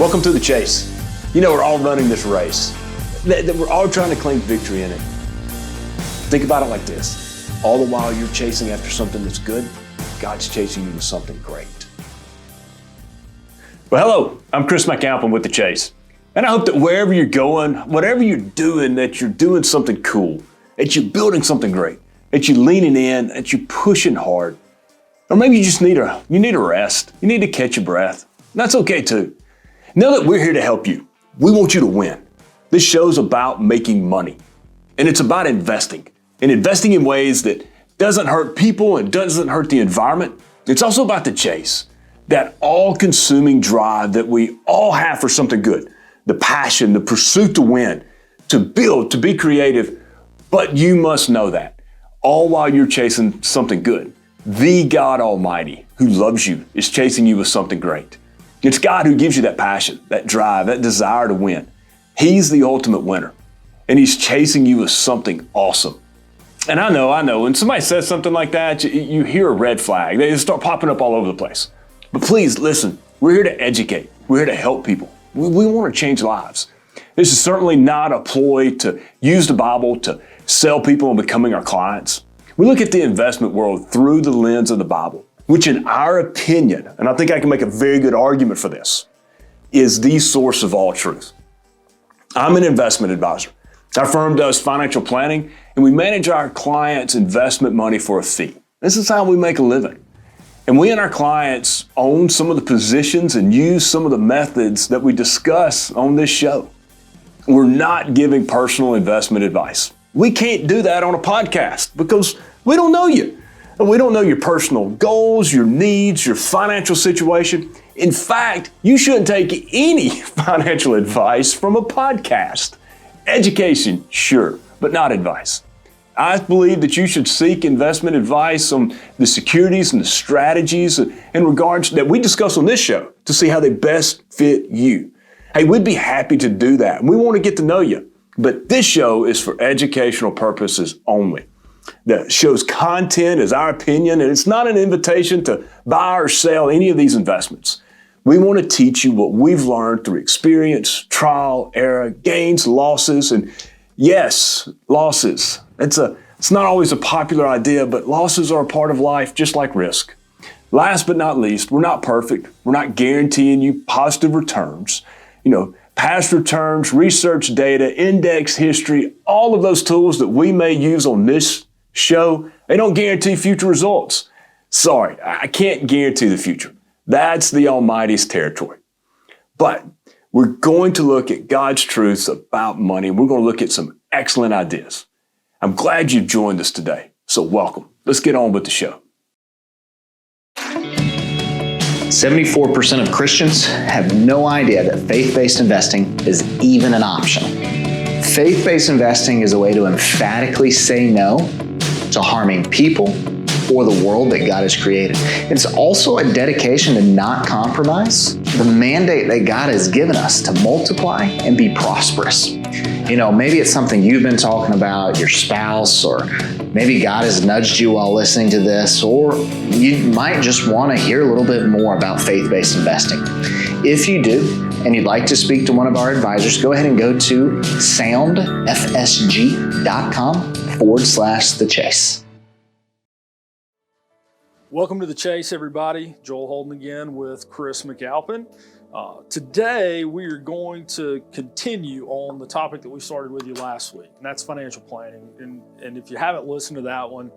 Welcome to the chase. You know, we're all running this race. We're all trying to claim victory in it. Think about it like this. All the while you're chasing after something that's good, God's chasing you with something great. Well, hello, I'm Chris McAlpin with The Chase. And I hope that wherever you're going, whatever you're doing, that you're doing something cool, that you're building something great, that you're leaning in, that you're pushing hard. Or maybe you just need a rest. You need to catch your breath. And that's okay too. Know that we're here to help you. We want you to win. This show's about making money. And it's about investing. And investing in ways that doesn't hurt people and doesn't hurt the environment. It's also about the chase. That all-consuming drive that we all have for something good. The passion, the pursuit to win, to build, to be creative. But you must know that, all while you're chasing something good. The God Almighty, who loves you, is chasing you with something great. It's God who gives you that passion, that drive, that desire to win. He's the ultimate winner, and He's chasing you with something awesome. And I know, when somebody says something like that, you hear a red flag. They start popping up all over the place. But please listen, we're here to educate. We're here to help people. We want to change lives. This is certainly not a ploy to use the Bible to sell people on becoming our clients. We look at the investment world through the lens of the Bible, which in our opinion, and I think I can make a very good argument for this, is the source of all truth. I'm an investment advisor. Our firm does financial planning, and we manage our clients' investment money for a fee. This is how we make a living. And we and our clients own some of the positions and use some of the methods that we discuss on this show. We're not giving personal investment advice. We can't do that on a podcast because we don't know you. And we don't know your personal goals, your needs, your financial situation. In fact, you shouldn't take any financial advice from a podcast. Education, sure, but not advice. I believe that you should seek investment advice on the securities and the strategies in regards that we discuss on this show to see how they best fit you. Hey, we'd be happy to do that. We want to get to know you, but this show is for educational purposes only. The show's content is our opinion, and it's not an invitation to buy or sell any of these investments. We want to teach you what we've learned through experience, trial, error, gains, losses, and yes, losses. It's not always a popular idea, but losses are a part of life, just like risk. Last but not least, we're not perfect. We're not guaranteeing you positive returns. Past returns, research data, index history, all of those tools that we may use on this show, they don't guarantee future results. Sorry, I can't guarantee the future. That's the Almighty's territory. But we're going to look at God's truths about money. We're going to look at some excellent ideas. I'm glad you've joined us today. So welcome. Let's get on with the show. 74% of Christians have no idea that faith-based investing is even an option. Faith-based investing is a way to emphatically say no to harming people or the world that God has created. It's also a dedication to not compromise the mandate that God has given us to multiply and be prosperous. Maybe it's something you've been talking about, your spouse, or maybe God has nudged you while listening to this, or you might just want to hear a little bit more about faith-based investing. If you do, and you'd like to speak to one of our advisors, go ahead and go to soundfsg.com/The Chase. Welcome to The Chase, everybody. Joel Holden again with Chris McAlpin. Today, we are going to continue on the topic that we started with you last week, and that's financial planning. And if you haven't listened to that one,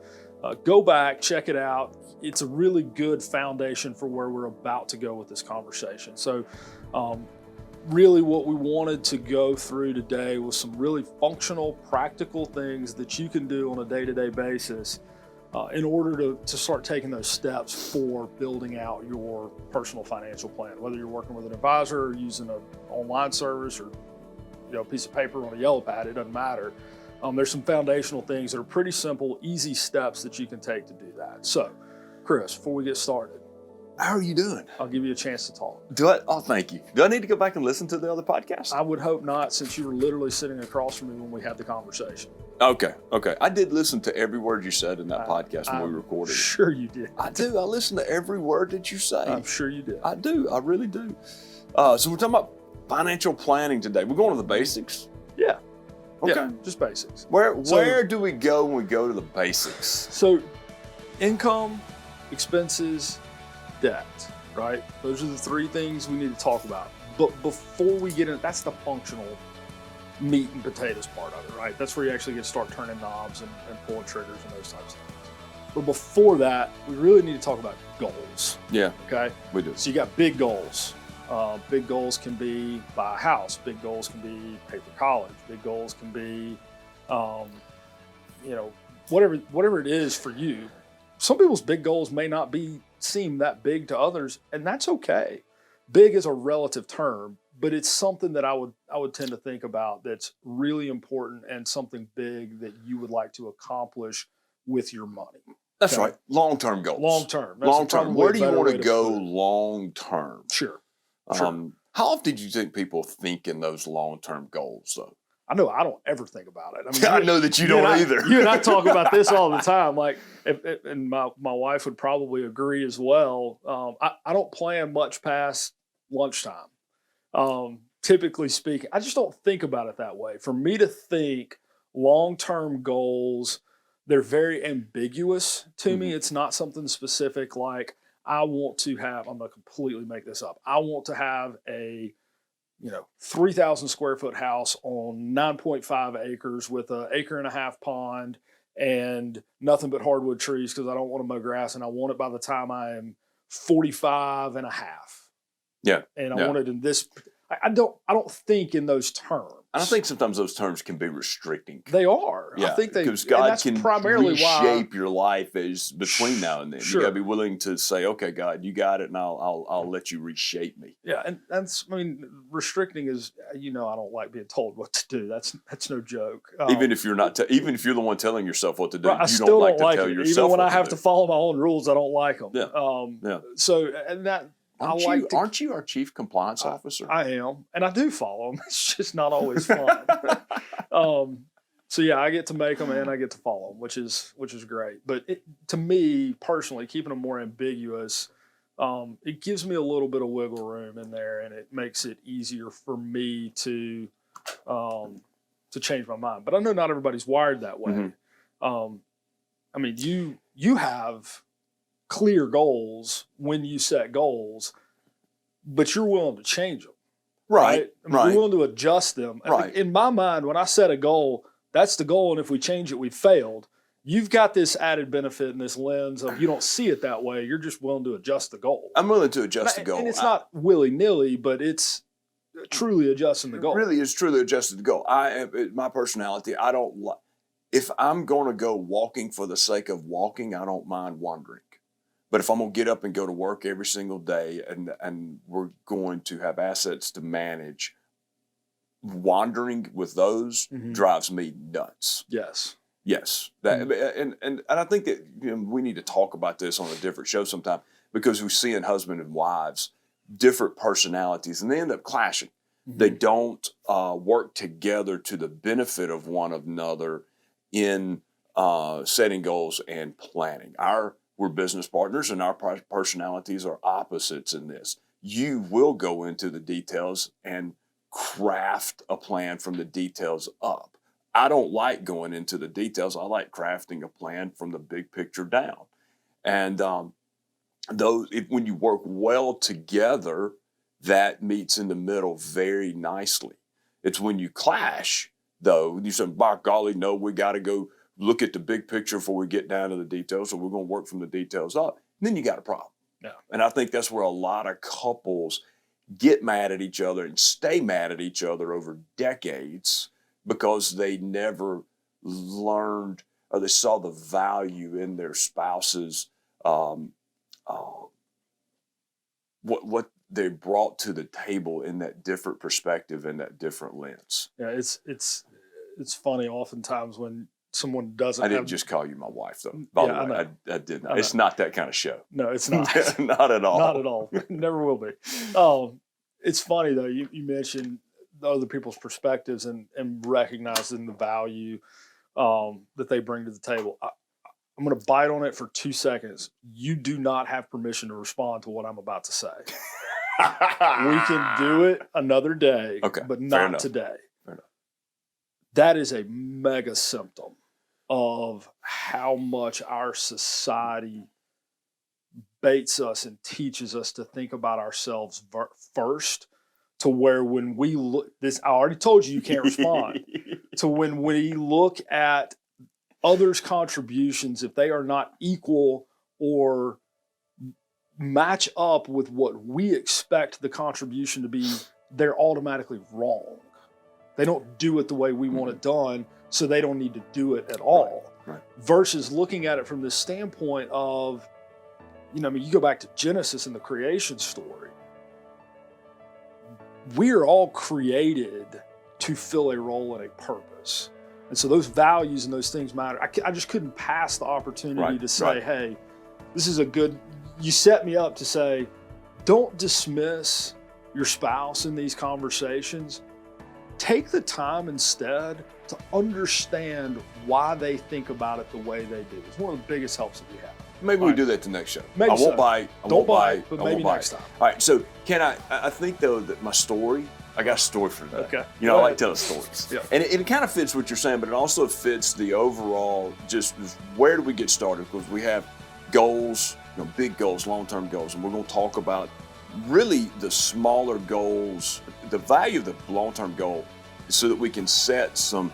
go back, check it out. It's a really good foundation for where we're about to go with this conversation. So really what we wanted to go through today was some really functional, practical things that you can do on a day-to-day basis in order to start taking those steps for building out your personal financial plan, whether you're working with an advisor or using an online service or a piece of paper on a yellow pad, it doesn't matter. There's some foundational things that are pretty simple, easy steps that you can take to do that. So, Chris, before we get started, How are you doing? I'll give you a chance to talk. Do I? Oh, thank you. Do I need to go back and listen to the other podcast? I would hope not, since you were literally sitting across from me when we had the conversation. Okay. I did listen to every word you said in that podcast when we recorded. Sure you did. I do. I listen to every word that you say. I'm sure you did. I do. I really do. So we're talking about financial planning today. We're going to the basics. Yeah. Okay. Yeah, just basics. Where do we go when we go to the basics? So income, expenses, debt, right? Those are the three things we need to talk about. But before we get in, that's the functional meat and potatoes part of it, right? That's where you actually get to start turning knobs and pulling triggers and those types of things. But before that, we really need to talk about goals, Yeah, okay? we do. So you got big goals. Big goals can be buy a house. Big goals can be pay for college. Big goals can be, whatever it is for you. Some people's big goals may not seem that big to others, and that's okay. Big is a relative term, but it's something that I would tend to think about that's really important and something big that you would like to accomplish with your money. That's Okay. right. Long-term goals. Long term. Long term. Where do you want to go Sure. long-term? Sure. How often do you think people think in those long-term goals, though? I know I don't ever think about it. I mean, I know that you don't either. You and I talk about this all the time. Like, and my wife would probably agree as well. I don't plan much past lunchtime. Typically speaking, I just don't think about it that way. For me to think long-term goals, they're very ambiguous to me. It's not something specific like I want to have. I'm going to completely make this up. I want to have a 3,000 square foot house on 9.5 acres with an acre and a half pond and nothing but hardwood trees because I don't want to mow grass and I want it by the time I am 45 and a half. Yeah. And I want it in this. I don't think in those terms. And I think sometimes those terms can be restricting. They are. Yeah, I think because and God that's can primarily reshape your life as between now and then. Sure. You got to be willing to say, "Okay, God, you got it, and I'll let you reshape me." Yeah, and restricting is I don't like being told what to do. That's no joke. Even if you're not, even if you're the one telling yourself what to do, I you still don't like don't to tell it. yourself. Even when what I have do. to follow my own rules, I don't like them. Yeah. Yeah. So and that Aren't you our chief compliance officer? I am, and I do follow them. It's just not always fun. So yeah, I get to make them and I get to follow them, which is great. But to me personally, keeping them more ambiguous, it gives me a little bit of wiggle room in there, and it makes it easier for me to change my mind. But I know not everybody's wired that way. You have clear goals when you set goals, but you're willing to change them. Right. You're willing to adjust them. Right. In my mind, when I set a goal, that's the goal, and if we change it, we failed. You've got this added benefit in this lens of you don't see it that way. You're just willing to adjust the goal. I'm willing to adjust the goal. And it's not willy-nilly, but it's truly adjusting the goal. It really is truly adjusted the goal. My personality, I don't like. If I'm going to go walking for the sake of walking, I don't mind wandering. But if I'm going to get up and go to work every single day and we're going to have assets to manage, wandering with those drives me nuts. Yes. Yes. And I think that we need to talk about this on a different show sometime because we see in husband and wives different personalities and they end up clashing. They don't work together to the benefit of one another in setting goals and planning. We're business partners and our personalities are opposites in this. You will go into the details and craft a plan from the details up. I don't like going into the details. I like crafting a plan from the big picture down. And when you work well together, that meets in the middle very nicely. It's when you clash, though, you say, by golly, no, we got to go look at the big picture before we get down to the details, so we're going to work from the details up. And then you got a problem. Yeah. And I think that's where a lot of couples get mad at each other and stay mad at each other over decades because they never learned or they saw the value in their spouses, what they brought to the table in that different perspective and that different lens. Yeah, it's funny oftentimes when someone doesn't. I didn't just call you my wife, though. By the way, I did not. It's not that kind of show. No, it's not. Not at all. Not at all. Never will be. It's funny though. You mentioned the other people's perspectives and recognizing the value that they bring to the table. I'm going to bite on it for 2 seconds. You do not have permission to respond to what I'm about to say. We can do it another day, Okay, but fair not enough. today. Fair enough. That is a mega symptom of how much our society baits us and teaches us to think about ourselves first, to where when we look this, I already told you can't respond, to when we look at others' contributions, if they are not equal or match up with what we expect the contribution to be, they're automatically wrong. They don't do it the way we want it done, so they don't need to do it at all. Right. Versus looking at it from this standpoint of, you go back to Genesis and the creation story. We are all created to fill a role and a purpose. And so those values and those things matter. I just couldn't pass the opportunity to say, hey, this is you set me up to say, don't dismiss your spouse in these conversations. Take the time instead to understand why they think about it the way they do. It's one of the biggest helps that we have. Maybe we do that the next show. Maybe I won't so. bite. Don't bite, but maybe next time. All right. So I think though that my story, I got a story for that. Okay. I like telling stories. Yeah. And it kind of fits what you're saying, but it also fits the overall just where do we get started? Because we have goals, big goals, long-term goals, and we're going to talk about really the smaller goals. The value of the long-term goal is so that we can set some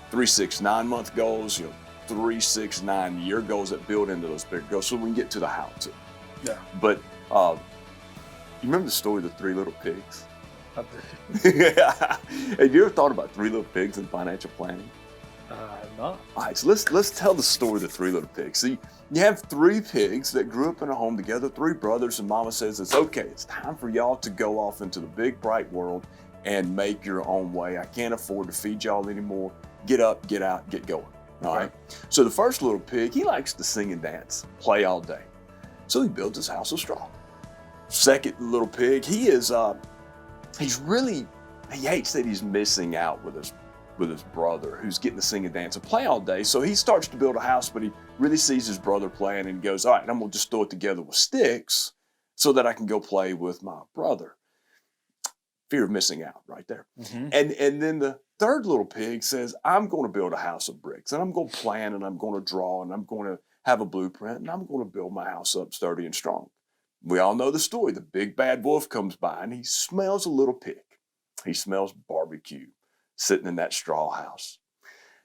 3, 6, 9 month goals, 3, 6, 9 year goals that build into those bigger goals so we can get to the how to. Yeah. But you remember the story of the 3 little pigs? I do. Have you ever thought about 3 little pigs in financial planning? Not. All right, so let's tell the story of the 3 little pigs. See, you have 3 pigs that grew up in a home together, 3 brothers, and mama says it's okay. It's time for y'all to go off into the big bright world and make your own way. I can't afford to feed y'all anymore. Get up, get out, get going. All right. So the first little pig, he likes to sing and dance, play all day. So he builds his house of straw. Second little pig, he hates that he's missing out with his brother who's getting to sing and dance and play all day. So he starts to build a house, but he really sees his brother playing and goes, all right, I'm gonna just throw it together with sticks so that I can go play with my brother. Fear of missing out right there. Mm-hmm. And then the third little pig says, I'm going to build a house of bricks and I'm going to plan and I'm going to draw and I'm going to have a blueprint and I'm going to build my house up sturdy and strong. We all know the story. The big bad wolf comes by and he smells a little pig. He smells barbecue sitting in that straw house.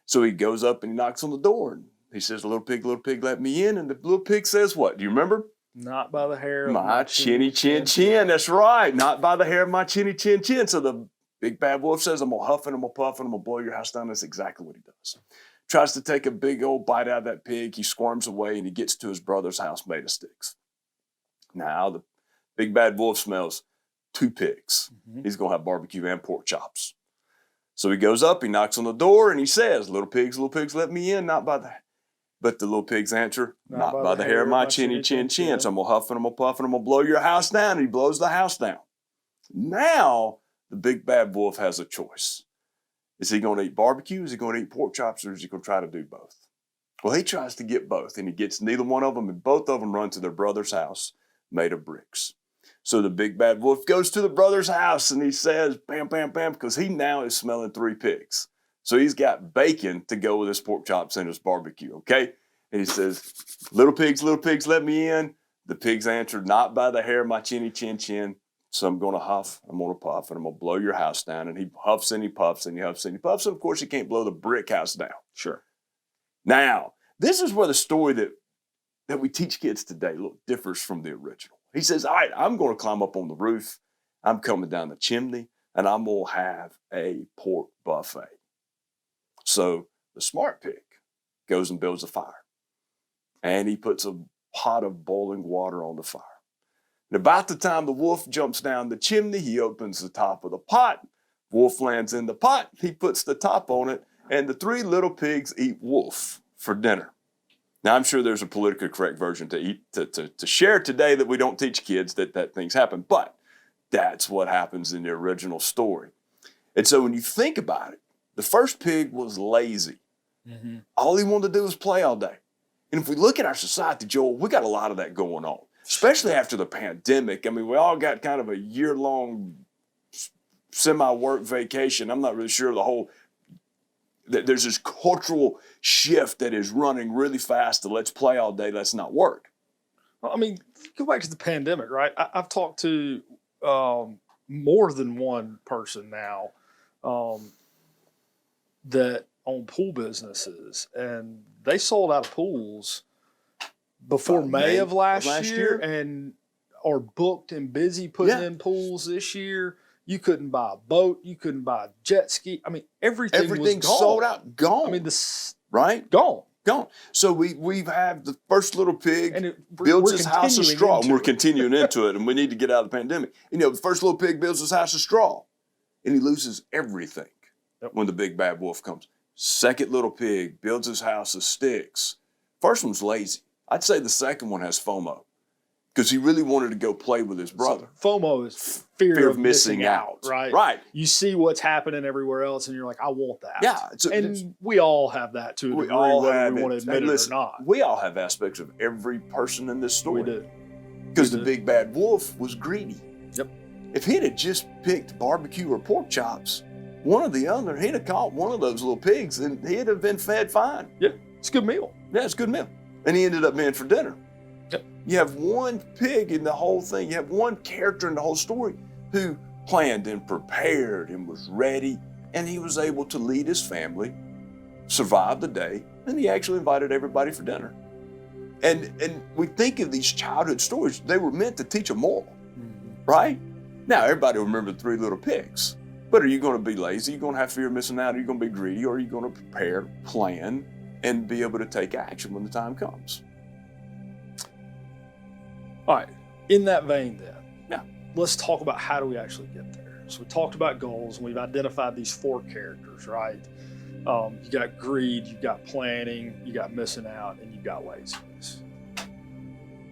So he goes up and he knocks on the door and he says, little pig, let me in. And the little pig says what? Do you remember? Not by the hair of my chinny chin chin. That's right. Not by the hair of my chinny chin chin. So the big bad wolf says, I'm going to huff and I'm going to puff and I'm going to blow your house down. That's exactly what he does. Tries to take a big old bite out of that pig. He squirms away and he gets to his brother's house made of sticks. Now the big bad wolf smells 2 pigs. Mm-hmm. He's going to have barbecue and pork chops. So he goes up, he knocks on the door and he says, little pigs, let me in. But the little pigs answer, not by the hair of my chinny chin chin. So I'm going to huff and I'm going to puff and I'm going to blow your house down. And he blows the house down. Now the big bad wolf has a choice. Is he going to eat barbecue? Is he going to eat pork chops? Or is he going to try to do both? Well, he tries to get both and he gets neither one of them, and both of them run to their brother's house made of bricks. So the big bad wolf goes to the brother's house and he says, bam, bam, bam, because he now is smelling 3 pigs. So he's got bacon to go with his pork chops and his barbecue, okay? And he says, little pigs, let me in. The pigs answered, not by the hair of my chinny chin chin. So I'm going to huff, I'm going to puff, and I'm going to blow your house down. And he huffs and he puffs and he huffs and he puffs. And of course, he can't blow the brick house down. Sure. Now, this is where the story that we teach kids today, differs from the original. He says, all right, I'm going to climb up on the roof. I'm coming down the chimney, and I'm going to have a pork buffet. So the smart pig goes and builds a fire, and he puts a pot of boiling water on the fire. And about the time the wolf jumps down the chimney, he opens the top of the pot. Wolf lands in the pot. He puts the top on it, and the 3 little pigs eat wolf for dinner. Now, I'm sure there's a politically correct version to share today that we don't teach kids that things happen, but that's what happens in the original story. And so when you think about it, the first pig was lazy. Mm-hmm. All he wanted to do was play all day. And if we look at our society, Joel, we got a lot of that going on. especially after the pandemic. I mean, we all got kind of a year-long semi-work vacation. I'm not really sure there's this cultural shift that is running really fast to let's play all day, let's not work. Well, I mean, go back to the pandemic, right? I've talked to more than one person now that own pool businesses, and they sold out of pools before May of last year and are booked and busy putting in pools this year. You couldn't buy a boat. You couldn't buy a jet ski. I mean, everything was gone. Sold out, gone. I mean, right? Gone. So we've had the first little pig and builds his house of straw, and we're continuing into it, and we need to get out of the pandemic. You know, the first little pig builds his house of straw, and he loses everything when the big bad wolf comes. Second little pig builds his house of sticks. First one's lazy. I'd say the second one has FOMO because he really wanted to go play with his brother. So FOMO is fear of missing out, right? Right. You see what's happening everywhere else, and you're like, I want that. Yeah. And we all have that to a degree, whether we want to admit it or not. We all have aspects of every person in this story. We do. Because the big bad wolf was greedy. Yep. If he'd have just picked barbecue or pork chops, one or the other, he'd have caught one of those little pigs and he'd have been fed fine. Yeah, it's a good meal. Yeah, it's a good meal. And he ended up being for dinner. Yep. You have one pig in the whole thing. You have one character in the whole story who planned and prepared and was ready, and he was able to lead his family, survive the day, and he actually invited everybody for dinner. And we think of these childhood stories, they were meant to teach a moral, right? Now, everybody will remember the 3 little pigs. But are you going to be lazy? Are you going to have fear of missing out? Are you going to be greedy? Or are you going to prepare, plan, and be able to take action when the time comes? All right. In that vein, then, let's talk about how do we actually get there. So we talked about goals, and we've identified these 4 characters, right? You got greed, you got planning, you got missing out, and you got laziness.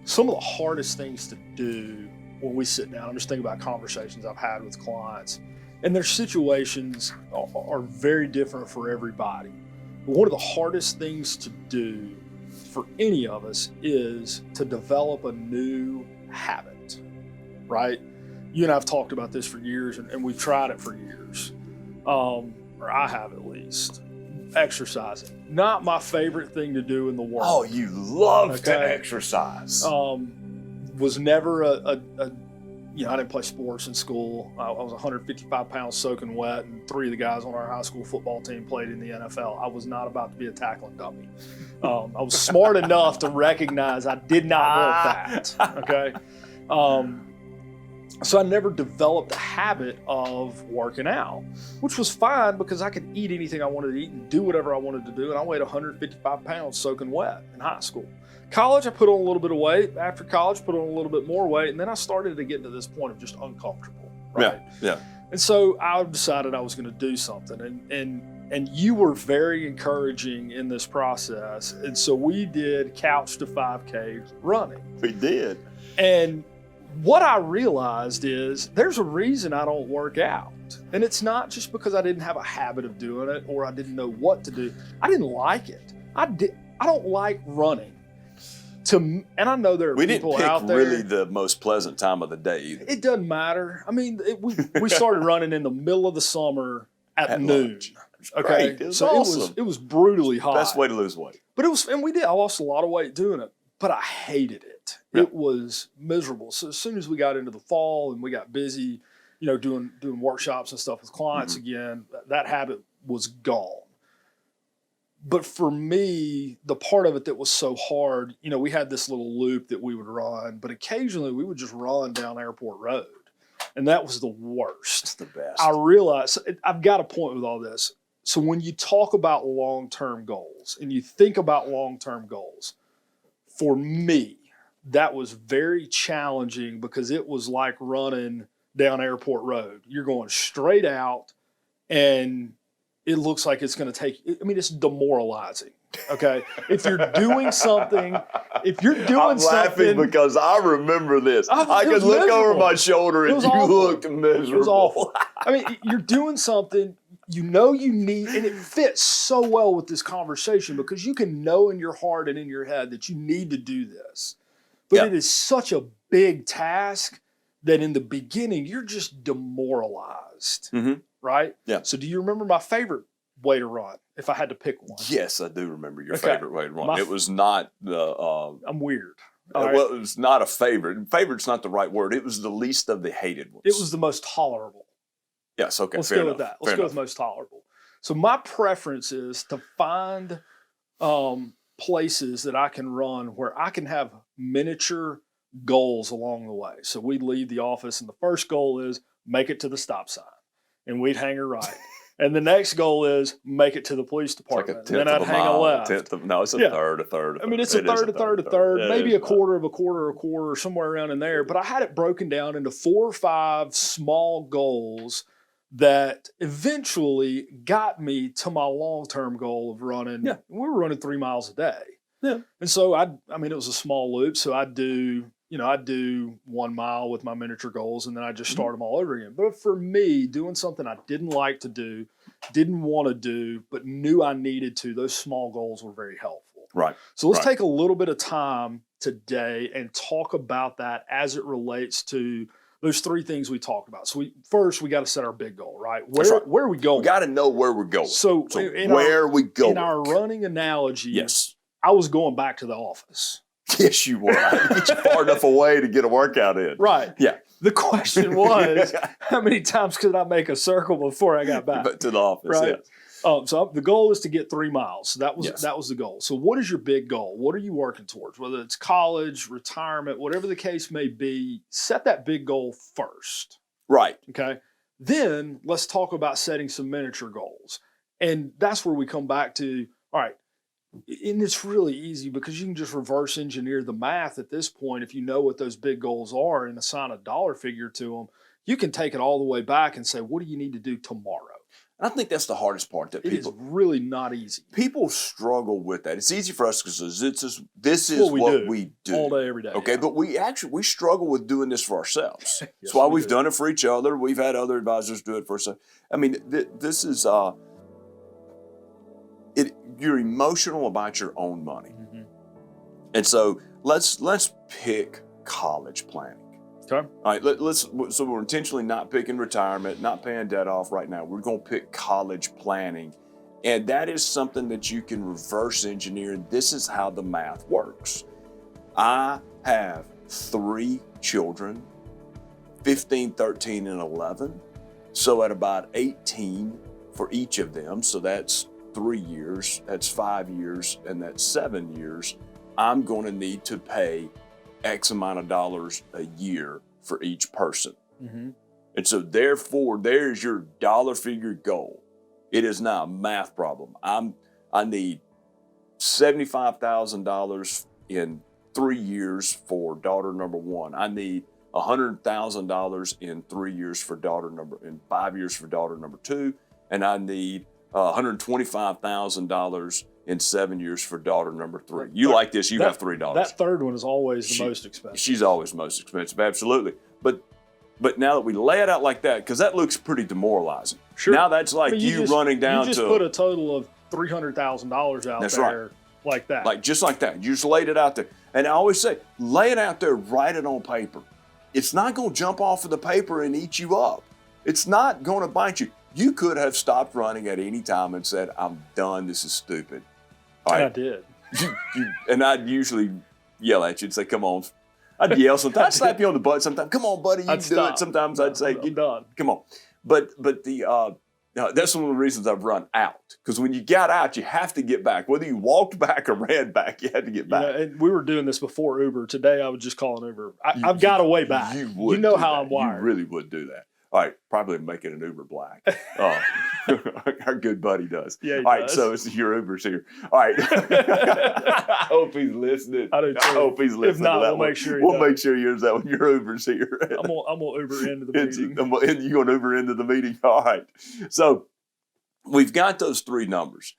Some of the hardest things to do when we sit down, I'm just thinking about conversations I've had with clients, and their situations are very different for everybody. But one of the hardest things to do for any of us is to develop a new habit, right? You and I have talked about this for years, and we've tried it for years, or I have at least. Exercising. Not my favorite thing to do in the world. Oh, you love to exercise. Was never I didn't play sports in school. I was 155 pounds soaking wet, and 3 of the guys on our high school football team played in the NFL. I was not about to be a tackling dummy. I was smart enough to recognize I did not want that, okay? So I never developed a habit of working out, which was fine because I could eat anything I wanted to eat and do whatever I wanted to do, and I weighed 155 pounds soaking wet in high school. College, I put on a little bit of weight. After college, put on a little bit more weight, and then I started to get to this point of just uncomfortable, right? Yeah. And so I decided I was going to do something, and you were very encouraging in this process, and so we did Couch to 5K running. We did. And what I realized is there's a reason I don't work out. And it's not just because I didn't have a habit of doing it or I didn't know what to do. I didn't like it. I don't like running. And I know there are people out there. We didn't pick really the most pleasant time of the day either. It doesn't matter. I mean, we started running in the middle of the summer at noon. Lunch. Okay. Great. It was so awesome. it was brutally hot. Best way to lose weight. But we did. I lost a lot of weight doing it, but I hated it. Yeah. It was miserable. So as soon as we got into the fall and we got busy, doing workshops and stuff with clients again, that habit was gone. But for me, the part of it that was so hard, we had this little loop that we would run, but occasionally we would just run down Airport Road. And that was the worst. It's the best. I realized, I've got a point with all this. So when you talk about long-term goals and you think about long-term goals, for me, that was very challenging because it was like running down Airport Road. You're going straight out and it looks like it's going to take, it's demoralizing. Okay. If you're doing something, I'm laughing because I remember this. I could look miserable. Over my shoulder and you looked miserable. It was awful. You're doing something you need, and it fits so well with this conversation because you can know in your heart and in your head that you need to do this. But it is such a big task that in the beginning you're just demoralized, right? Yeah. So do you remember my favorite way to run if I had to pick one? Yes, I do remember your Okay. favorite way to run. It was not the. I'm weird. Well, it was not a favorite. Favorite's not the right word. It was the least of the hated ones. It was the most tolerable. Yes. Okay. Let's fair go enough. with that. Fair Let's go enough. with most tolerable. So my preference is to find places that I can run where I can have miniature goals along the way. So we'd leave the office and the first goal is make it to the stop sign and we'd hang a right. And the next goal is make it to the police It's like department. a tenth and then I'd of a hang mile. a left. No, it's a Yeah. third, a third. I mean, it's a It is third, a third, It maybe is a quarter of a quarter, a quarter, somewhere around in there. But I had it broken down into 4 or 5 small goals that eventually got me to my long-term goal of running. Yeah. We were running 3 miles a day. Yeah. And so I mean, it was a small loop. So I'd do 1 mile with my miniature goals and then I just start them all over again. But for me, doing something I didn't like to do, didn't want to do, but knew I needed to, those small goals were very helpful. Right. So let's Right. take a little bit of time today and talk about that as it relates to those 3 things we talked about. So we got to set our big goal, right? That's right. Where are we going? We got to know where we're going. So where are we going? in our running analogy, Yes. I was going back to the office. Yes, you were. I had to get you far enough away to get a workout in. Right. Yeah. The question was, how many times could I make a circle before I got back? But to the office. Right. Yeah. So the goal is to get 3 miles. So that was Yes. the goal. So what is your big goal? What are you working towards? Whether it's college, retirement, whatever the case may be, set that big goal first. Right. Okay. Then let's talk about setting some miniature goals. And that's where we come back to, all right, and it's really easy because you can just reverse engineer the math at this point. If you know what those big goals are and assign a dollar figure to them, you can take it all the way back and say, what do you need to do tomorrow? And I think that's the hardest part that It is people really not easy. people struggle with that. It's easy for us because this is What what we do. All day, every day. Okay, yeah. but we struggle with doing this for ourselves. Yes, That's why we we've do. done it for each other. We've had other advisors do it for us. I mean, this is you're emotional about your own money, Mhm. and so let's pick college planning. Okay. All right, so we're intentionally not picking retirement, not paying debt off right now. We're going to pick college planning. And that is something that you can reverse engineer. This is how the math works. I have 3 children, 15, 13, and 11. So at about 18 for each of them, so that's 3 years, that's 5 years, and that's 7 years, I'm going to need to pay X amount of dollars a year for each person. Mhm. And so therefore, there's your dollar figure goal. It is now a math problem. I need $75,000 in 3 years for daughter number 1. I need $100,000 in 3 years for in 5 years for daughter number 2, and I need $125,000 in 7 years for daughter number 3. You like this? You have 3 daughters. That third one is always the most expensive. She's always most expensive, absolutely. But now that we lay it out like that, because that looks pretty demoralizing. Sure. Now that's like I mean, you running down you just to put a total of $300,000 out That's there like that. like just like that. You just laid it out there. And I always say, lay it out there, write it on paper. It's not going to jump off of the paper and eat you up. It's not going to bite you. You could have stopped running at any time and said, I'm done, this is stupid. All And I right. did. And I'd usually yell at you and say, come on. I'd yell sometimes. I'd slap you on the butt sometimes. Come on, buddy, you I'd can do stop. it. Sometimes I'd say, I'm done. come on. But that's one of the reasons I've run out. Because when you got out, you have to get back. Whether you walked back or ran back, you had to get You back. know, and we were doing this before Uber. Today, I would just call an Uber. I've got a way back. You would You know do how that. I'm wired. You really would do that. All right, probably make it an Uber Black. Our good buddy does. Yeah, he All right, does. so it's your Uber's here. All right. I hope he's listening. I do too. hope he's listening. If not, to that we'll one. make sure he We'll does. make sure he hears that when your Uber's here. I'm gonna Uber into the It's- meeting. and you're going to Uber into the meeting. All right. So we've got those 3 numbers.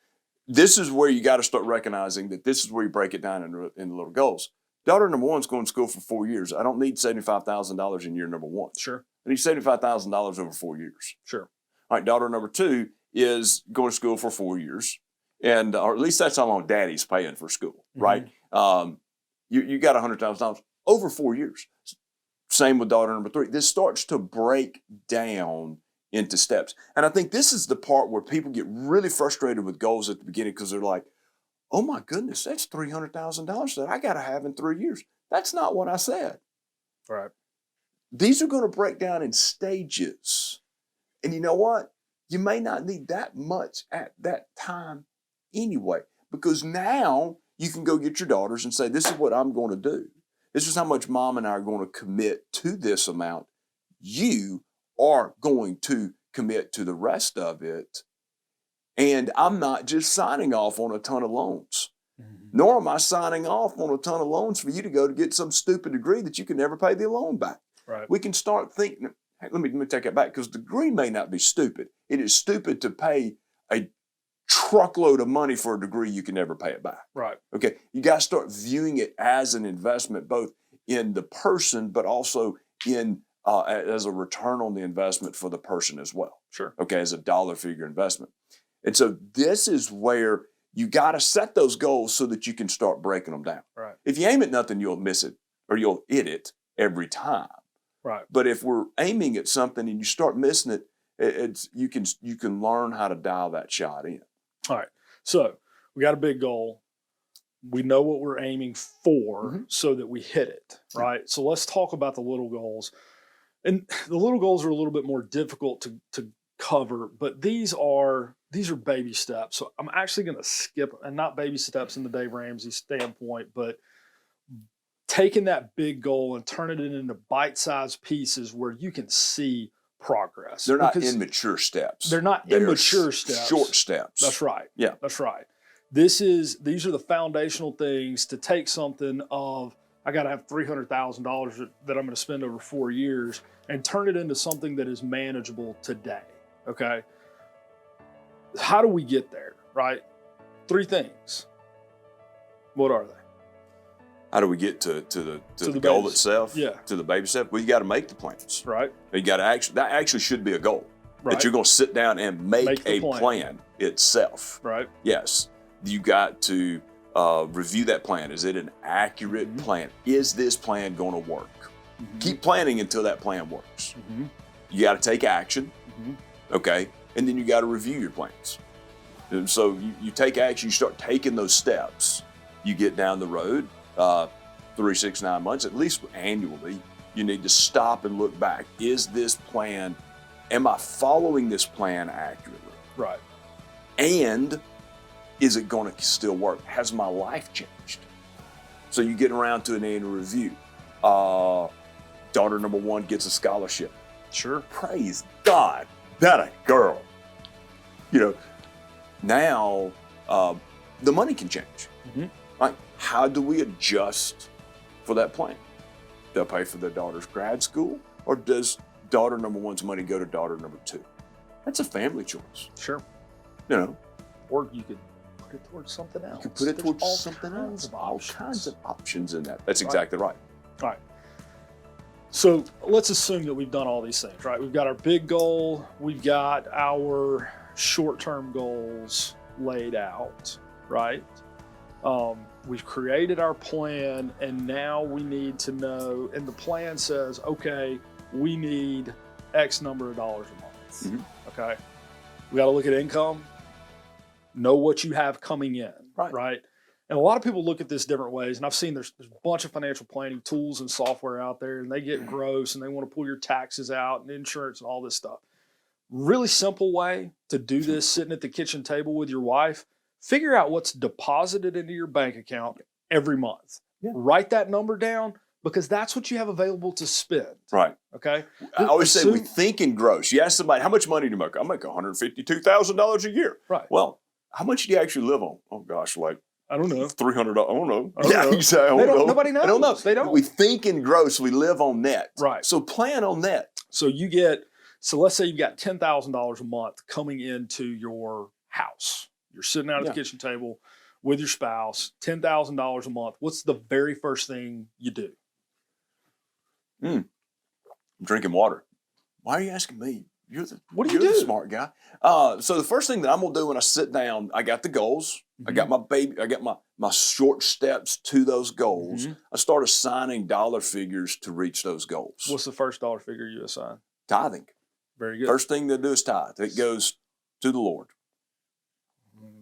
This is where you got to start recognizing that this is where you break it down in little goals. Daughter number 1 is going to school for 4 years. I don't need $75,000 in year number 1. Sure, I need $75,000 over 4 years. sure. All right, daughter number 2 is going to school for 4 years. And, or at least that's how long daddy's paying for school, right? You got $100,000 over 4 years. Same with daughter number 3. This starts to break down into steps. And I think this is the part where people get really frustrated with goals at the beginning because they're like, oh my goodness, that's $300,000 that I got to have in 3 years. That's not what I said. Right. These are going to break down in stages. And you know what? You may not need that much at that time anyway, because now you can go get your daughters and say, this is what I'm going to do. This is how much mom and I are going to commit to this amount. You are going to commit to the rest of it. And I'm not just signing off on a ton of loans, nor am I signing off on a ton of loans for you to go to get some stupid degree that you can never pay the loan back. Right. We can start thinking, hey, let me take it back, because degree may not be stupid. It is stupid to pay a truckload of money for a degree you can never pay it back. Right. Okay, you got to start viewing it as an investment, both in the person, but also in as a return on the investment for the person as well. Sure. Okay, as a dollar figure investment. And so this is where you got to set those goals so that you can start breaking them down. Right. If you aim at nothing, you'll miss it, or you'll hit it every time. Right. But if we're aiming at something and you start missing it, you can learn how to dial that shot in. All right. So we got a big goal. We know what we're aiming for so that we hit it, right? So let's talk about the little goals. And the little goals are a little bit more difficult to cover, but these are baby steps. So I'm actually going to skip, and not baby steps in the Dave Ramsey standpoint, but taking that big goal and turning it into bite-sized pieces where you can see progress. They're not immature steps. They're not immature steps. Short steps. That's right. Yeah. That's right. These are the foundational things to take something of, I got to have $300,000 that I'm going to spend over 4 years, and turn it into something that is manageable today. Okay. How do we get there? Right. 3 things. What are they? How do we get to the the goal baby itself? Yeah. To the baby step? Well, you got to make the plans. Right. You got to that actually should be a goal. Right. That you're going to sit down and make the a plan itself. Right. Yes. You got to review that plan. Is it an accurate plan? Is this plan going to work? Keep planning until that plan works. You got to take action. Okay. And then you got to review your plans. And so you take action, you start taking those steps. You get down the road, 3, 6, 9 months, at least annually, you need to stop and look back. Is this plan, am I following this plan accurately? Right. And is it going to still work? Has my life changed? So you get around to an annual review. Daughter number 1 gets a scholarship. Sure. Praise God, that a girl. You know, now the money can change. Right? How do we adjust for that plan? Do I pay for their daughter's grad school, or does daughter number 1's money go to daughter number 2? That's a family choice. Sure. You know, Or you could put it towards something else. you could put it There's towards all something kinds else. of All options. kinds of options in that. That's exactly right. All right. So let's assume that we've done all these things, right? We've got our big goal. We've got our short-term goals laid out, right? We've created our plan, and now we need to know, and the plan says, okay, we need X number of dollars a month, okay? We got to look at income, know what you have coming in, right? And a lot of people look at this different ways, and I've seen there's a bunch of financial planning tools and software out there, and they get gross, and they want to pull your taxes out and insurance and all this stuff. Really simple way to do this, sitting at the kitchen table with your wife, figure out what's deposited into your bank account every month. Write that number down, because that's what you have available to spend. Right. Okay? I always say we think in gross. You ask somebody, how much money do you make? I make $152,000 a year. Right. Well, how much do you actually live on? Oh gosh, like I don't know. $300. I don't know. I don't know. You say, I don't know. Nobody knows. I don't know. They don't. We think in gross. We live on net. Right. So plan on net. So let's say you've got $10,000 a month coming into your house. You're sitting out at the kitchen table with your spouse, $10,000 a month. What's the very first thing you do? I'm drinking water. Why are you asking me? You're the What do you you're do? the smart guy. So the first thing that I'm gonna do when I sit down, I got the goals. I got my baby. I got my short steps to those goals. I start assigning dollar figures to reach those goals. What's the first dollar figure you assign? Tithing. Very good. First thing they do is tithe. It goes to the Lord.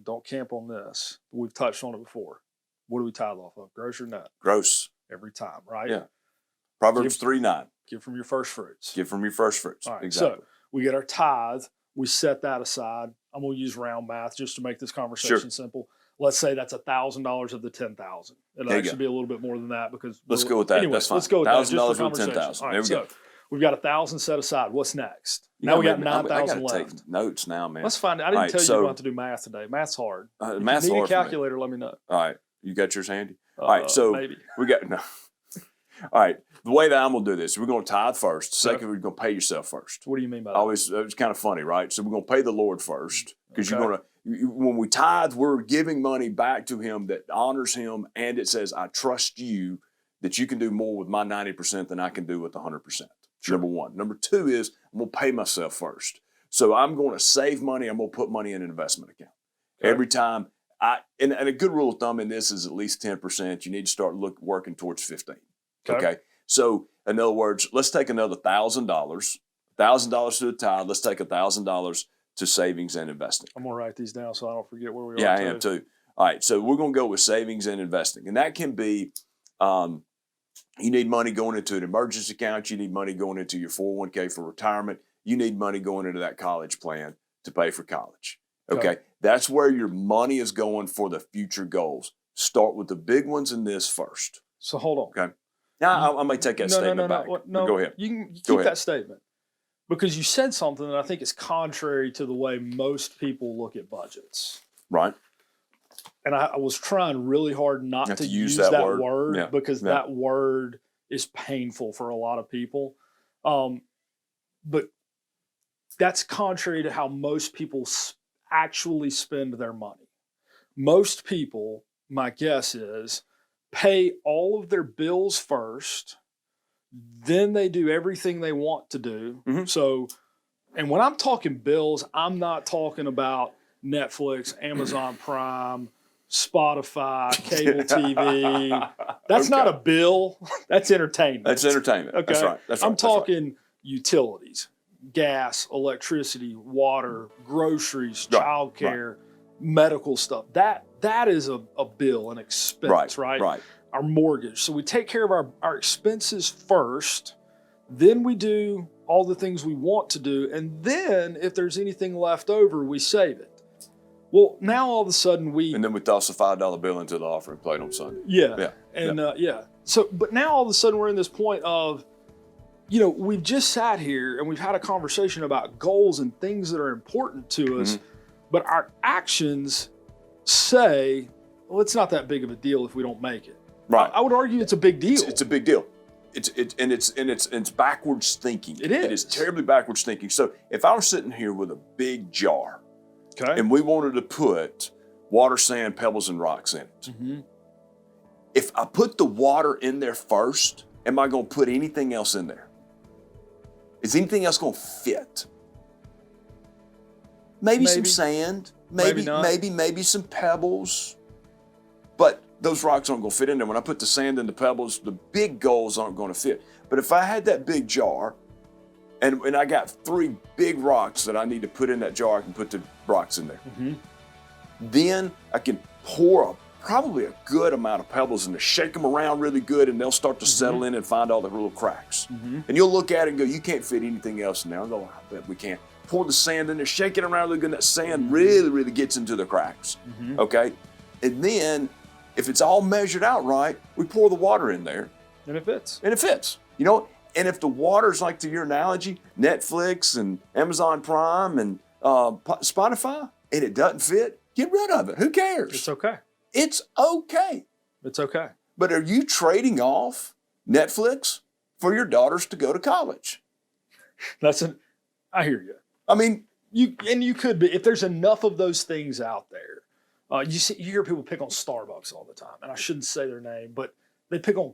Don't camp on this. We've touched on it before. What do we tithe off of? Gross or net? Gross. Every time, right? Yeah. Proverbs 3:9. Give from your first fruits. Give from your first fruits. All right. Exactly. So we get our tithe. We set that aside. I'm going to use round math just to make this conversation simple. Let's say that's $1,000 of the 10,000. It'll actually be a little bit more than that because let's go with that. Anyway, that's fine. Let's go with that. $1,000 of 10,000. All right, There we go. We've got 1,000 set aside. What's next? Now we got 9,000 left. Take notes now, man. Let's find out. I didn't tell you you don't have to do math today. Math's hard. Math's if you need hard a calculator, let me know. All right. You got yours handy? All right. So maybe. we got no. All right. The way that I'm going to do this, we're going to tithe first. Second, we're going to pay yourself first. What do you mean by that? Always, it's kind of funny, right? So we're going to pay the Lord first because Okay. you're going to. When we tithe, we're giving money back to Him that honors Him, and it says, "I trust you that you can do more with my 90% than I can do with 100%." Number one. Number two is I'm going to pay myself first. So I'm going to save money. I'm going to put money in an investment account every time. And a good rule of thumb in this is at least 10%. You need to start working towards 15. Okay. So in other words, let's take another $1,000. $1,000 to the tithe. Let's take $1,000 to savings and investing. I'm going to write these down so I don't forget where we are. Yeah, I am too. All right. So we're going to go with savings and investing. And that can be, you need money going into an emergency account. You need money going into your 401k for retirement. You need money going into that college plan to pay for college. Okay. That's where your money is going for the future goals. Start with the big ones in this first. So hold on. Okay. Now I may take that statement back. No, go ahead. You can keep that statement because you said something that I think is contrary to the way most people look at budgets. Right. And I was trying really hard not to use that word because that word is painful for a lot of people. But that's contrary to how most people actually spend their money. Most people, my guess is, pay all of their bills first, then they do everything they want to do. So, and when I'm talking bills, I'm not talking about Netflix, Amazon Prime, Spotify, cable TV. That's not a bill. That's entertainment. That's entertainment. Okay. That's right. That's right. I'm talking utilities, gas, electricity, water, groceries, childcare, medical stuff. That is a bill, an expense, right? Right. Our mortgage. So we take care of our expenses first, then we do all the things we want to do, and then if there's anything left over, we save it. Well, now all of a sudden and then we toss a $5 bill into the offering plate on Sunday. So, but now all of a sudden we're in this point of, we've just sat here and we've had a conversation about goals and things that are important to us, but our actions say, well, it's not that big of a deal if we don't make it. Right. I would argue it's a big deal. It's a big deal. It's backwards thinking. It is. It is terribly backwards thinking. So if I was sitting here with a big jar, okay, and we wanted to put water, sand, pebbles, and rocks in it, if I put the water in there first, am I going to put anything else in there? Is anything else going to fit? Maybe some sand, maybe some pebbles, but those rocks aren't going to fit in there. When I put the sand and the pebbles, the big goals aren't going to fit. But if I had that big jar, and I got 3 big rocks that I need to put in that jar, I can put the rocks in there. Then I can pour probably a good amount of pebbles in there, shake them around really good, and they'll start to settle in and find all the little cracks. And you'll look at it and go, you can't fit anything else in there. I'll go, I bet we can. Pour the sand in there, shake it around really good, and that sand really, really gets into the cracks. Okay? And then, if it's all measured out right, we pour the water in there. And it fits. And it fits. And if the water's like, to your analogy, Netflix and Amazon Prime and Spotify, and it doesn't fit, get rid of it. Who cares? It's okay. It's okay. It's okay. But are you trading off Netflix for your daughters to go to college? I hear you. I mean, you could be, if there's enough of those things out there. You hear people pick on Starbucks all the time, and I shouldn't say their name, but they pick on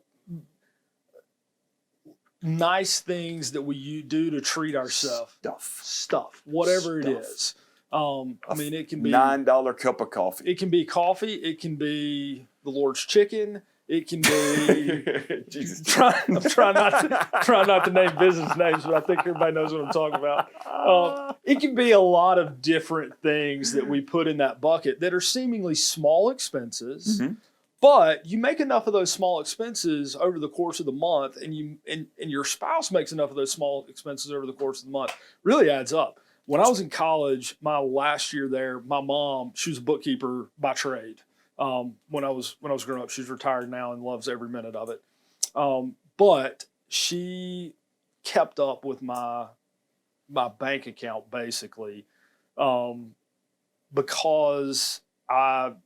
nice things that we do to treat ourselves. Stuff, whatever it is. I mean, it can be $9 cup of coffee. It can be coffee. It can be the Lord's chicken. It can be. Jesus. I'm trying not to name business names, but I think everybody knows what I'm talking about. It can be a lot of different things that we put in that bucket that are seemingly small expenses, but you make enough of those small expenses over the course of the month, and your spouse makes enough of those small expenses over the course of the month. Really adds up. When I was in college, my last year there, my mom, she was a bookkeeper by trade. When I was growing up, she's retired now and loves every minute of it. But she kept up with my bank account basically, because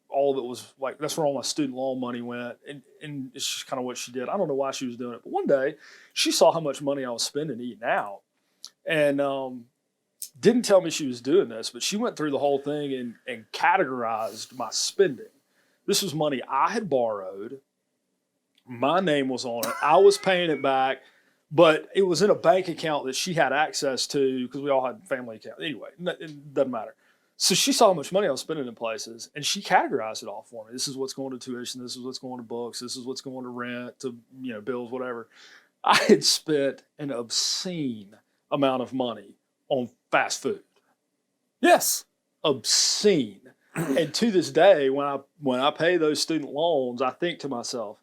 all of it was like, that's where all my student loan money went. And it's just kind of what she did. I don't know why she was doing it, but one day she saw how much money I was spending eating out, and, didn't tell me she was doing this, but she went through the whole thing and categorized my spending. This was money I had borrowed. My name was on it. I was paying it back, but it was in a bank account that she had access to because we all had family accounts. Anyway, it doesn't matter. So she saw how much money I was spending in places, and she categorized it all for me. This is what's going to tuition. This is what's going to books. This is what's going to rent, to bills, whatever. I had spent an obscene amount of money on fast food. Yes. Obscene. And to this day, when I pay those student loans, I think to myself,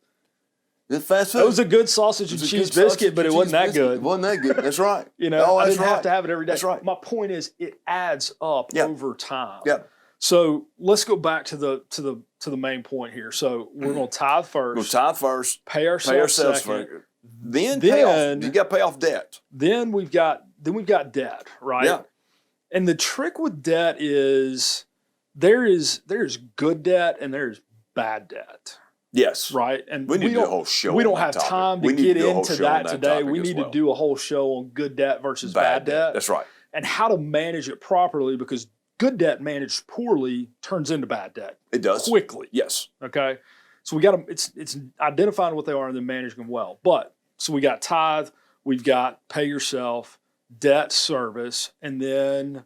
It's fast food. it was a good sausage and cheese biscuit, but it wasn't that good. It wasn't that good. That's right. I didn't have to have it every day. That's right. My point is, it adds up Yep. over time. Yep. So let's go back to the main point here. So we're going to tithe first. We'll tithe first. Pay ourselves second. first. Then pay off. You got to pay off debt. Then we've got debt, right? Yeah. And the trick with debt is there's good debt and there's bad debt, Yes. right? And We need to do a don't- whole show. We on don't that have topic. time We to need get do a whole into show on that today. topic We as need well. to do a whole show on good debt versus bad debt. That's right. And how to manage it properly, because good debt managed poorly turns into bad debt It does. quickly. Yes. Okay, so we got to it's identifying what they are and then managing them well. But so we got tithe, we've got pay yourself, debt service, and then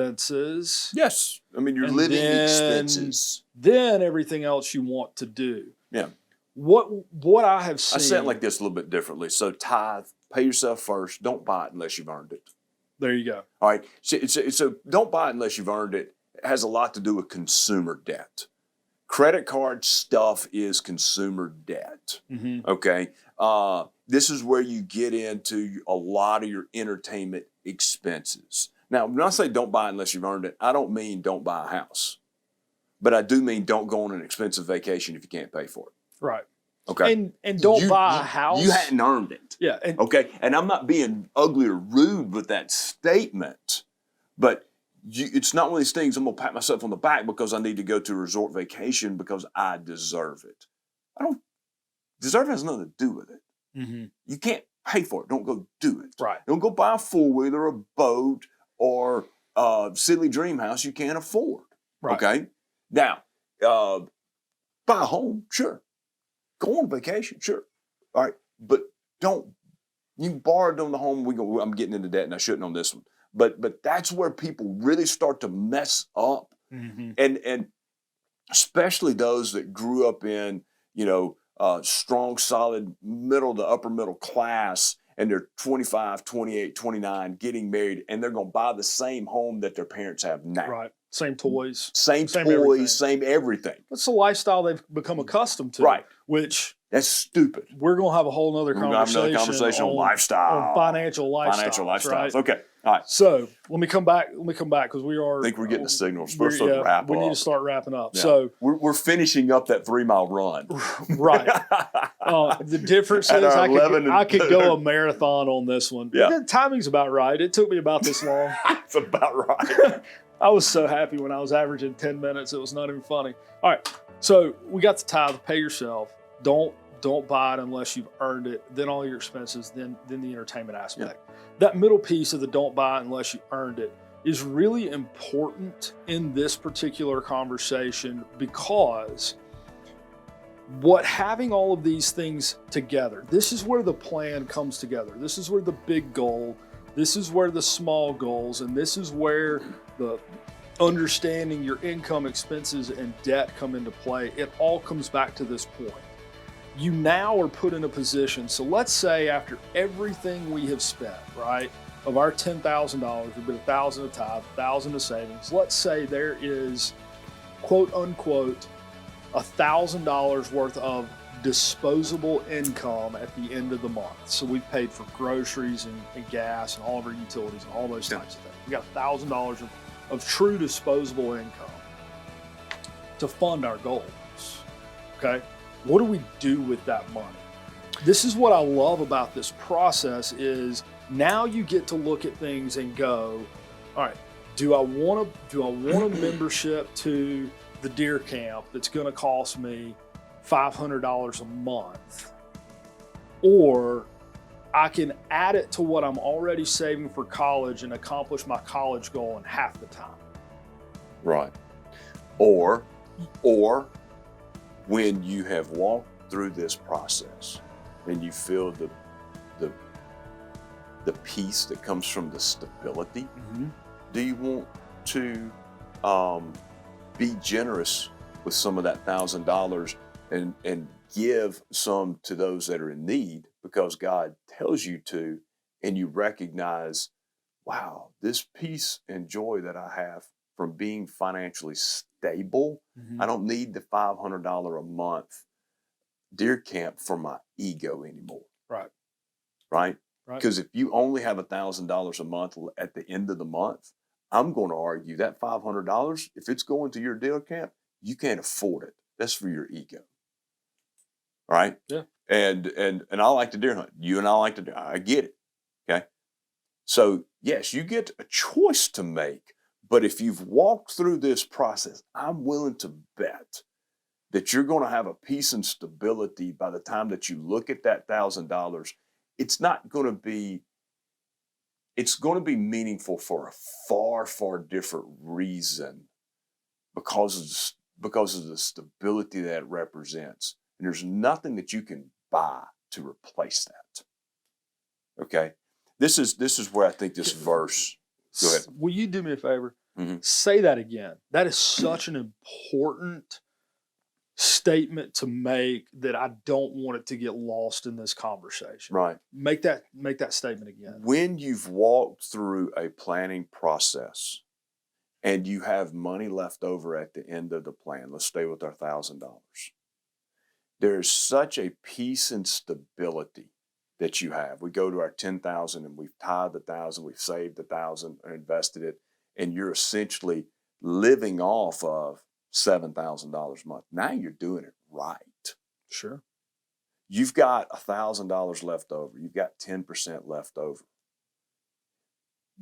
expenses. Yes. I mean, your And living then- expenses. Then everything else you want to do. Yeah. What I have seen. I say it like this a little bit differently. So tithe, pay yourself first. Don't buy it unless you've earned it. There you go. All right. So don't buy it unless you've earned it. It has a lot to do with consumer debt. Credit card stuff is consumer debt. Mm-hmm. Okay. This is where you get into a lot of your entertainment expenses. Now, when I say don't buy it unless you've earned it, I don't mean don't buy a house, but I do mean don't go on an expensive vacation if you can't pay for it. Right. Okay. And don't buy a house. You hadn't earned it. Yeah. And Okay. And I'm not being ugly or rude with that statement, but it's not one of these things I'm going to pat myself on the back because I need to go to a resort vacation because I deserve it. Deserve has nothing to do with it. mm-hmm. You can't pay for it. Don't go do it. Right. Don't go buy a four-wheeler, a boat, or a silly dream house you can't afford. Right. Okay? Now, buy a home, sure. Go on vacation, sure. All right. But you borrowed on the home, I'm getting into debt and I shouldn't on this one. But that's where people really start to mess up. Mm-hmm. And especially those that grew up in, strong, solid middle to upper middle class, and they're 25, 28, 29, getting married, and they're going to buy the same home that their parents have now. Right. Same toys. Same Same toys, everything. same everything. That's the lifestyle they've become accustomed to. Right. Which That's stupid. we're going to have a whole nother We're going to have conversation, another conversation on lifestyle. on financial lifestyles. Financial lifestyles. Right? Okay. All right. So let me come back because we are. I think we're getting the signal. We're supposed to wrap we up. need to start wrapping up. Yeah. So we're finishing up that 3-mile run. right. The difference is At our 11 I could go a marathon on this one. Yeah. The timing's about right. It took me about this long. That's about right. I was so happy when I was averaging 10 minutes. It was not even funny. All right. So we got the tithe, pay yourself. Don't buy it unless you've earned it. Then all your expenses, then the entertainment aspect. That middle piece of the don't buy it unless you earned it is really important in this particular conversation, because what having all of these things together, this is where the plan comes together. This is where the big goal, this is where the small goals, and this is where the understanding your income, expenses, and debt come into play, it all comes back to this point. You now are put in a position. So let's say after everything we have spent, right, of our $10,000, we've been $1,000 of tithe, $1,000 of savings. Let's say there is, quote unquote, $1,000 worth of disposable income at the end of the month. So we've paid for groceries and gas and all of our utilities and all those types of things. We got $1,000 of true disposable income to fund our goals. Okay, what do we do with that money? This is what I love about this process is now you get to look at things and go, all right, do I want a membership to the deer camp that's going to cost me $500 a month, or I can add it to what I'm already saving for college and accomplish my college goal in half the time. Right. Or when you have walked through this process and you feel the peace that comes from the stability, do you want to be generous with some of that $1,000 and give some to those that are in need because God tells you to, and you recognize, wow, this peace and joy that I have from being financially stable, I don't need the $500 a month deer camp for my ego anymore. Right. Right? Because if you only have $1,000 a month at the end of the month, I'm going to argue that $500, if it's going to your deer camp, you can't afford it. That's for your ego. Right? Yeah. And I like to deer hunt. You and I like to deer. I get it. Okay. So yes, you get a choice to make, but if you've walked through this process, I'm willing to bet that you're going to have a peace and stability by the time that you look at that $1,000. It's going to be meaningful for a far, far different reason because of the stability that it represents. And there's nothing that you can buy to replace that. Okay? This is where I think this verse. Go ahead. Will you do me a favor? Mm-hmm. Say that again. That is such an important statement to make that I don't want it to get lost in this conversation. Right. Make that statement again. When you've walked through a planning process and you have money left over at the end of the plan, let's stay with our $1,000. There's such a peace and stability that you have. We go to our 10,000 and we've tithed 1,000, we've saved 1,000 and invested it, and you're essentially living off of $7,000 a month. Now you're doing it right. Sure. You've got $1,000 left over. You've got 10% left over.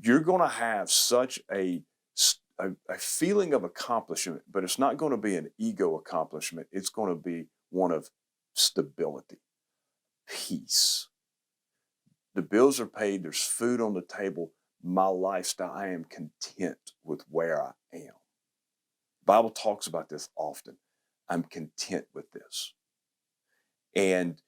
You're going to have such a feeling of accomplishment, but it's not going to be an ego accomplishment. It's going to be one of stability, peace. The bills are paid. There's food on the table. My lifestyle, I am content with where I am. The Bible talks about this often. I'm content with this. And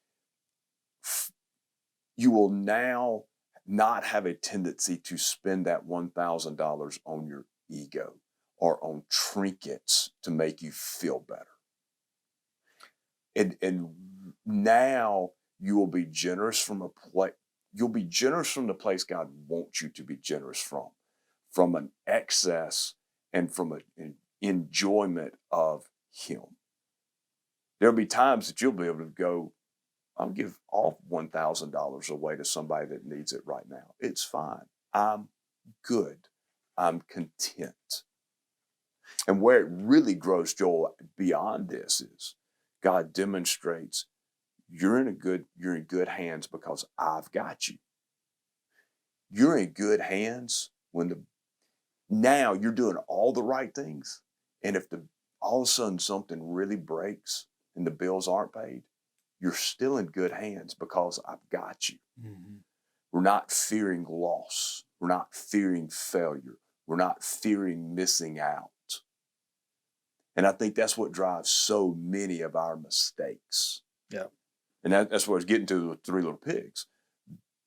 you will now not have a tendency to spend that $1,000 on your ego or on trinkets to make you feel better. And now you will be generous from a place. You'll be generous from the place God wants you to be generous from an excess and from an enjoyment of Him. There'll be times that you'll be able to go, I'll give all $1,000 away to somebody that needs it right now. It's fine. I'm good. I'm content. And where it really grows, Joel, beyond this is God demonstrates you're in good hands because I've got you. You're in good hands when now you're doing all the right things. And if all of a sudden something really breaks and the bills aren't paid, you're still in good hands because I've got you. Mm-hmm. We're not fearing loss. We're not fearing failure. We're not fearing missing out. And I think that's what drives so many of our mistakes. Yeah. And that's what I was getting to with Three Little Pigs.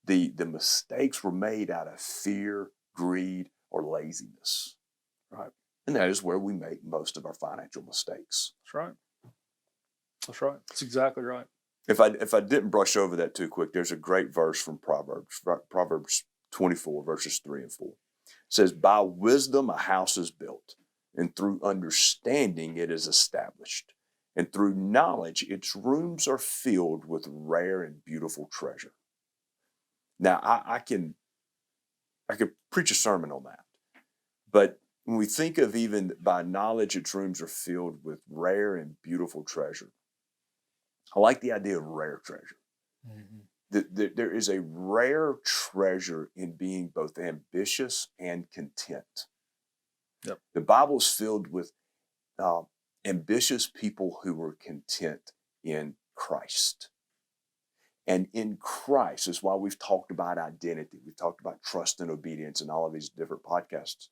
The mistakes were made out of fear, greed, or laziness. Right. And that is where we make most of our financial mistakes. That's right. That's right. That's exactly right. If I didn't brush over that too quick, there's a great verse from Proverbs 24, verses 3 and 4. It says, by wisdom a house is built, and through understanding it is established. And through knowledge its rooms are filled with rare and beautiful treasure. Now, I could preach a sermon on that. But when we think of even by knowledge its rooms are filled with rare and beautiful treasure, I like the idea of rare treasure. Mm-hmm. There is a rare treasure in being both ambitious and content. Yep. The Bible is filled with ambitious people who were content in Christ. And in Christ is why we've talked about identity. We've talked about trust and obedience in all of these different podcasts.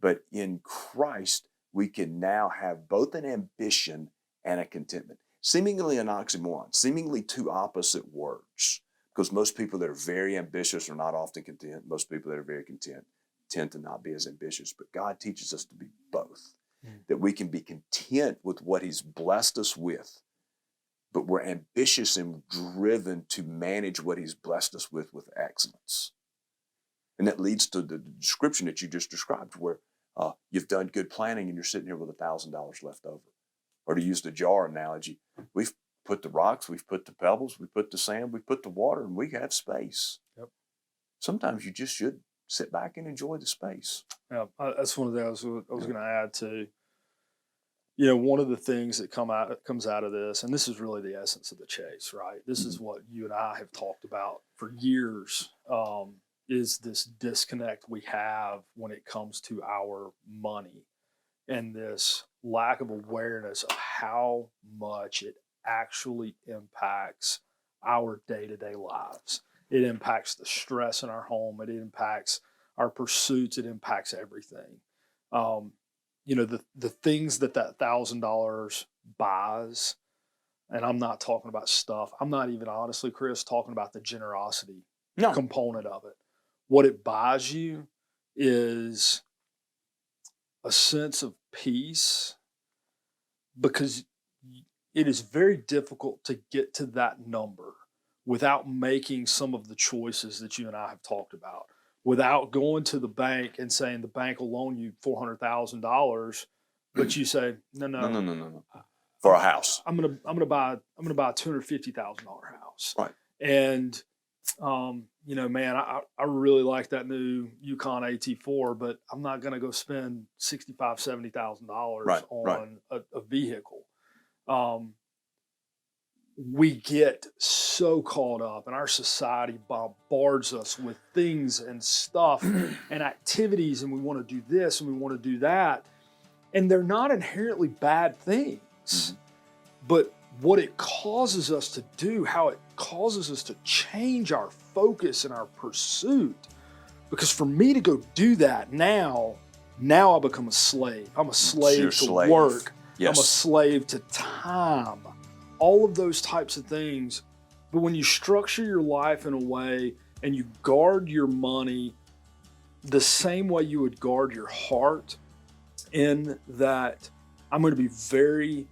But in Christ, we can now have both an ambition and a contentment. Seemingly an oxymoron, seemingly two opposite words. Because most people that are very ambitious are not often content. Most people that are very content tend to not be as ambitious. But God teaches us to be both. That we can be content with what He's blessed us with, but we're ambitious and driven to manage what He's blessed us with excellence. And that leads to the description that you just described, where you've done good planning and you're sitting here with $1,000 left over. Or to use the jar analogy, we've put the rocks, we've put the pebbles, we put the sand, we put the water, and we have space. Yep. Sometimes you just should sit back and enjoy the space. Yeah, that's one of the things I was going to add to. You know, one of the things that comes out of this, and this is really the essence of the chase, right? This is what you and I have talked about for years, is this disconnect we have when it comes to our money and this lack of awareness of how much it actually impacts our day-to-day lives. It impacts the stress in our home. It impacts our pursuits. It impacts everything. You know, the things that $1,000 buys, and I'm not talking about stuff. I'm not even, honestly, Chris, talking about the generosity component of it. What it buys you is a sense of peace, because it is very difficult to get to that number without making some of the choices that you and I have talked about, without going to the bank and saying the bank will loan you $400,000, but you say, no. For a house. I'm gonna buy a $250,000 house. Right. And you know, man, I really like that new Yukon AT4, but I'm not gonna go spend $65,000, $70,000 on a vehicle. We get so caught up, and our society bombards us with things and stuff and activities, and we want to do this and we want to do that. And they're not inherently bad things, but what it causes us to do, how it causes us to change our focus and our pursuit. Because for me to go do that now I become a slave. I'm a slave to work. Yes. I'm a slave to time. All of those types of things. But when you structure your life in a way and you guard your money the same way you would guard your heart, in that I'm going to be very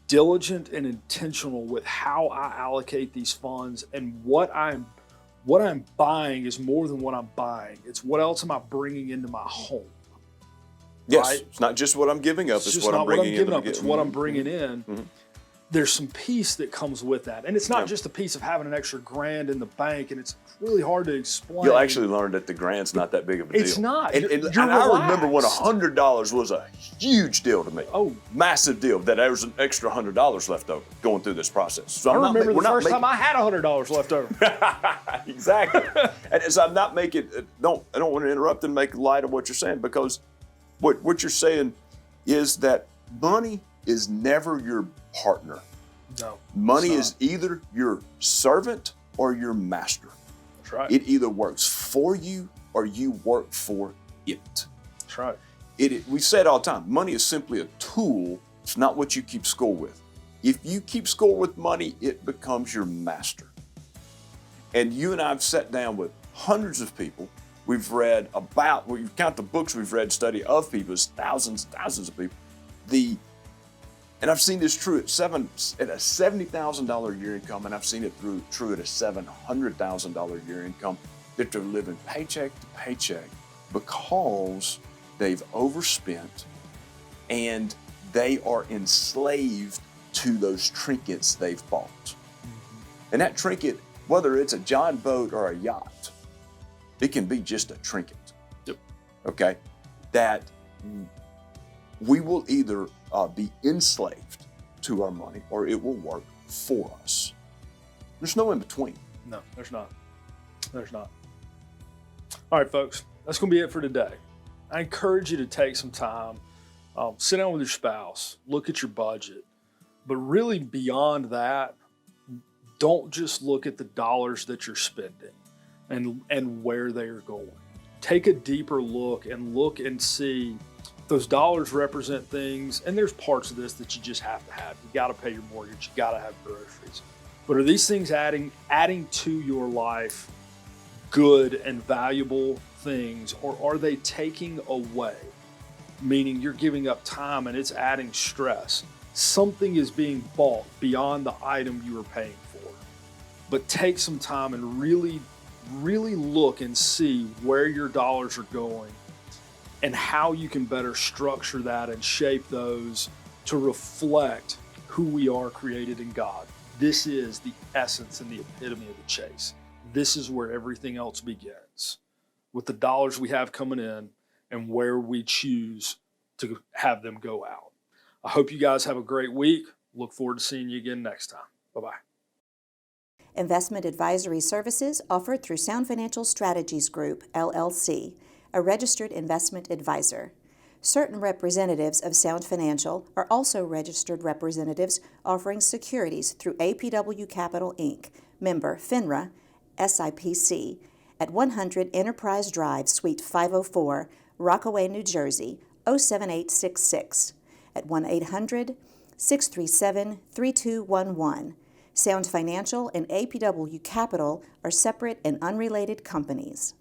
diligent and intentional with how I allocate these funds, and what I'm buying is more than what I'm buying. It's what else am I bringing into my home. Yes, right? It's not just what I'm giving up, it's what I'm bringing in. It's what I'm bringing in. Mm-hmm. There's some peace that comes with that. And it's not just a piece of having an extra $1,000 in the bank, and it's really hard to explain. You'll actually learn that the grant's not that big of a deal. It's not. And I remember when $100 was a huge deal to me. Oh. Massive deal, that there was an extra $100 left over going through this process. So I remember the first time I had $100 left over. Exactly. And so I'm not making, I don't want to interrupt and make light of what you're saying, because what you're saying is that money is never your partner. No. Money is either your servant or your master. That's right. It either works for you or you work for it. That's right. We say it all the time. Money is simply a tool. It's not what you keep score with. If you keep score with money, it becomes your master. And you and I have sat down with hundreds of people we've read about, we count the books we've read, study of people, it's thousands of people. And I've seen this true at a $70,000 a year income, and I've seen it true at a $700,000 a year income, that they're living paycheck to paycheck because they've overspent and they are enslaved to those trinkets they've bought. And that trinket, whether it's a John boat or a yacht, it can be just a trinket. Yep. Okay? That we will either be enslaved to our money or it will work for us. There's no in between. No, there's not. There's not. All right, folks, that's going to be it for today. I encourage you to take some time, sit down with your spouse, look at your budget, but really beyond that, don't just look at the dollars that you're spending and where they are going. Take a deeper look and see those dollars represent things, and there's parts of this that you just have to have. You got to pay your mortgage, you got to have groceries. But are these things adding to your life good and valuable things, or are they taking away? Meaning you're giving up time and it's adding stress. Something is being bought beyond the item you were paying for. But take some time and really look and see where your dollars are going and how you can better structure that and shape those to reflect who we are created in God. This is the essence and the epitome of the chase. This is where everything else begins, with the dollars we have coming in and where we choose to have them go out. I hope you guys have a great week. Look forward to seeing you again next time. Bye-bye. Investment advisory services offered through Sound Financial Strategies Group, LLC, a registered investment advisor. Certain representatives of Sound Financial are also registered representatives offering securities through APW Capital, Inc., member FINRA, SIPC, at 100 Enterprise Drive, Suite 504, Rockaway, New Jersey, 07866, at 1-800-637-3211. Sound Financial and APW Capital are separate and unrelated companies.